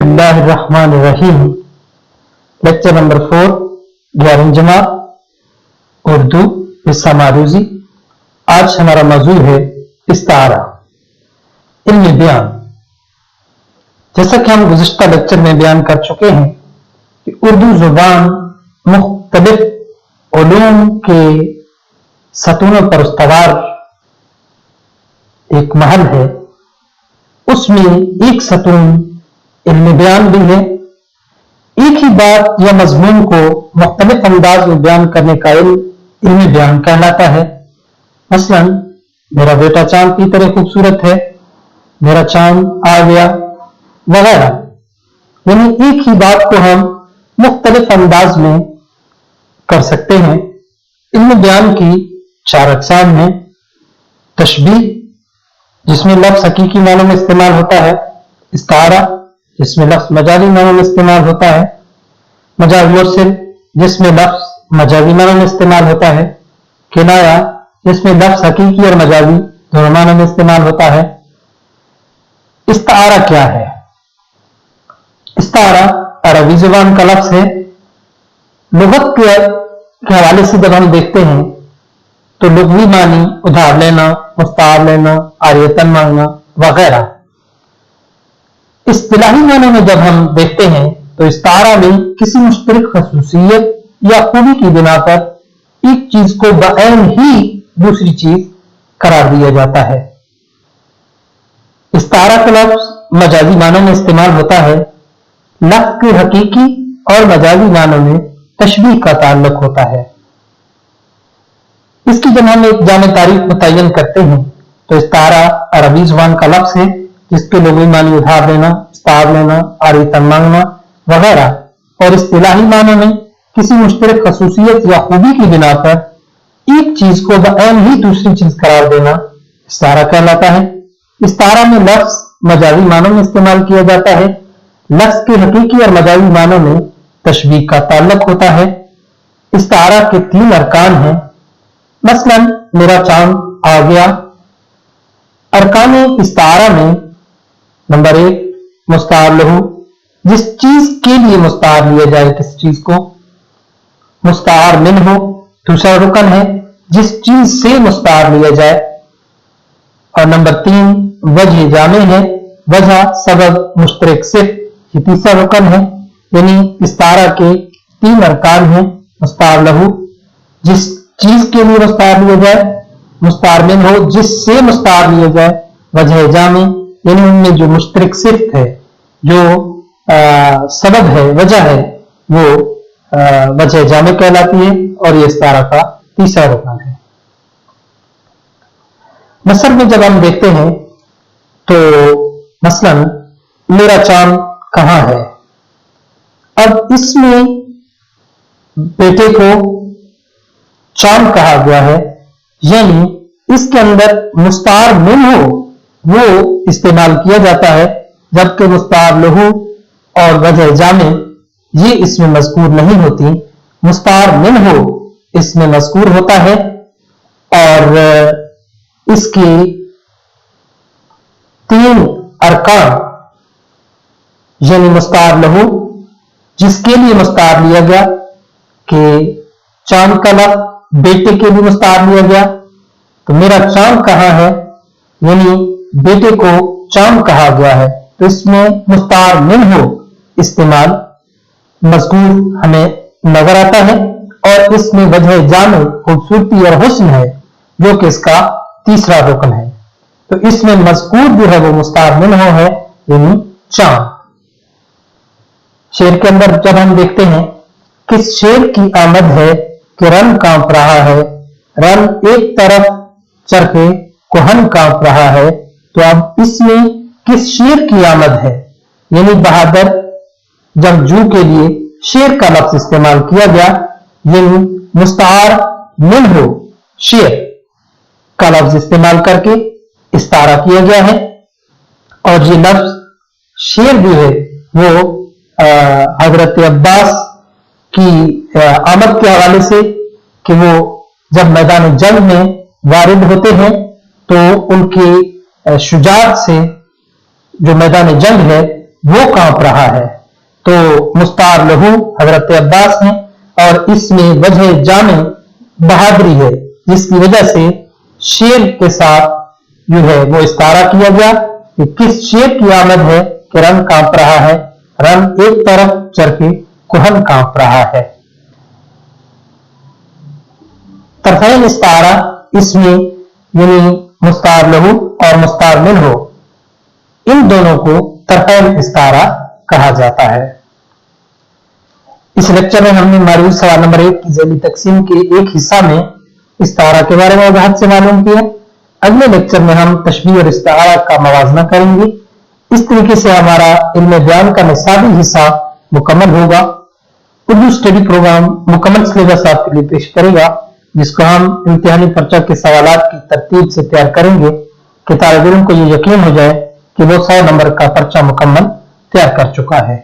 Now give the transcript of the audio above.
बिस्मिल्लाहिर्रहमानिर्रहीम। Lecture number 4, 11वीं जमात, उर्दू हिस्सा मारूजी। आज हमारा मौजू है इस्तारा, इल्म बयान। जैसा कि हम गुज़िश्ता लेक्चर में बयान कर चुके हैं कि उर्दू जुबान मुख्तलिफ उलूम के सतूनों पर उस्तवार एक महल है। उसमें एक सतून इल्म बयान भी है। एक ही बात या मजमून को मुख्तलिफ अंदाज में बयान करने का इल्म बयान कहलाता है। मसलन, मेरा बेटा चांद की तरह खूबसूरत है, मेरा चांद आ गया, वगैरह। यानी एक ही बात को हम मुख्तलिफ अंदाज में कर सकते हैं। इल्म बयान की 4 अक़साम हैं। तशबीह, जिसमें लफ्ज़ हकीकी मानों में इस्तेमाल होता है। इस्तारा, जिसमें लफ्ज़ मजाजी मानों में इस्तेमाल होता है। मजाज मुरसिल, जिसमें लफ्ज़ मजाजी मानों में इस्तेमाल होता है। किनाया, जिसमें लफ्ज़ हकीकी और मजाजी दोनों मानों में इस्तेमाल होता है। इस्तारा क्या है? इस्तारा अरबी जुबान का लफ्ज़ है। लुगत के हवाले से जब हम देखते हैं तो लुग़वी मानी उधार लेना, मुस्तार लेना, आरियतन मांगना वगैरह। इस्तिलाही मानों में जब हम देखते हैं तो इस्तारा में किसी मुश्तरक खसूसियत या खूबी की बिना पर एक चीज को बऐन ही दूसरी चीज करार दिया जाता है। इस्तारा का लफ्ज़ मजाजी मानों में इस्तेमाल होता है। लफ्ज़ के हकीकी और मजाजी मानों में तशबीह का ताल्लुक होता है। इसकी जब हम एक जामे तारीफ मुतय्यन करते हैं तो इस्तारा अरबी जुबान का लफ्ज़ है, जिसके लुग़वी मानी उधार लेना, इस्तार लेना, आरियतन मांगना वगैरह। और इस्तिलाही मानों में किसी मुश्तरक खसूसियत या खूबी की बिना पर एक चीज को बऐन ही दूसरी चीज करार देना इस्तारा कहलाता है। इस्तारा में लफ्ज़ मजाजी मानों में इस्तेमाल किया जाता है। लफ्ज़ के हकीकी और मजाजी मानों में तशबीह का ताल्लुक होता है। इस्तारा के 3 अरकान हैं। मसलन, मेरा चांद आ गया। अरकान इस्तारा में नंबर 1 मुस्तार लहू, जिस चीज के लिए मुस्तार लिया जाए किस चीज को। मुस्तार मिन हो, दूसरा रुकन है, जिस चीज से मुस्तार लिया जाए। और नंबर 3 वजह जामे है, वजह सबब मुश्तरक सिर्फ, ये तीसरा रुकन है। यानी इस्तारा के 3 अरकान हैं। मुस्तार लहू, जिस चीज के लिए मुस्तार लिया जाए। मुस्तार मिन हो, जिससे मुस्तार लिया जाए। वजह जामे, यानी उनमें जो मुश्तरक सिर्फ है, जो सबब है, वजह है, वो वजह जामे कहलाती है। और ये इस्तारा का तीसरा रुकन है। नसर में जब हम देखते हैं तो मसलन, मेरा चांद कहां है। अब इसमें बेटे को चांद कहा गया है, यानी इसके अंदर मुस्तार मिन हो वो इस्तेमाल किया जाता है, जबकि मुस्तार लहू और वजह जामे ये इसमें मज़कूर नहीं होती। मुस्तार मिन हो इसमें मज़कूर होता है। और इसके 3 अरकान, यानी मुस्तार लहू, जिसके लिए मुस्तार लिया गया, कि चांद का लफ्ज़ बेटे के लिए मुस्तार लिया गया, तो मेरा चांद कहां है, यानी बेटे को चांद कहा गया है, तो इसमें मुस्तार मिन हो इस्तेमाल मज़कूर हमें नजर आता है। और इसमें वजह जामे खूबसूरती और हुस्न है, जो कि इसका तीसरा रुकन है। तो इसमें मज़कूर जो है वो मुस्तार मिन हो है, यानी चांद। शेर के अंदर जब हम देखते हैं, किस शेर की आमद है कि रन कांप रहा है, रन एक तरफ चरखे कोहन कांप रहा है। तो अब इसमें किस शेर की आमद है, यानी बहादुर जंगजू के लिए शेर का लफ्ज़ इस्तेमाल किया गया, यानी मुस्तार मिन हो शेर का लफ्ज़ इस्तेमाल करके इस्तारा किया गया है। और ये लफ्ज़ शेर जो है वो हजरत अब्बास की आमद के हवाले से, कि वो जब मैदान जंग में वारिद होते हैं तो उनके शुजाअत से जो मैदान जंग है वो कांप रहा है। तो मुस्तार लहू हजरत अब्बास हैं और इसमें वजह जामे बहादुरी है, जिसकी वजह से शेर के साथ जो है वो इस्तारा किया गया कि किस शेर की आमद है कि रन कांप रहा है, रन एक तरफ चरके कुहन कांप रहा है। तरफैन इस्तारा इसमें यानी मुस्तार लहू और मुस्तार मिनहु इन दोनों को तरफैन इस्तारा कहा जाता है। इस लेक्चर में हमने मारूफ सवाल नंबर 1 की ज़ैली तकसीम के एक हिस्सा में इस्तारा के बारे में वजाहत से मालूम किया। अगले लेक्चर में हम तशबीह और इस्तारा का मवाजना करेंगे। इस तरीके से हमारा इल्म बयान का निसाबी हिस्सा मुकम्मल होगा। उर्दू स्टडी प्रोग्राम मुकम्मल सिलेबस आपके लिए पेश करेगा, जिसको हम इम्तिहानी पर्चा के सवालात की तरतीब से तैयार करेंगे कि तालिब इल्म को ये यकीन हो जाए कि वो 100 नंबर का पर्चा मुकम्मल तैयार कर चुका है।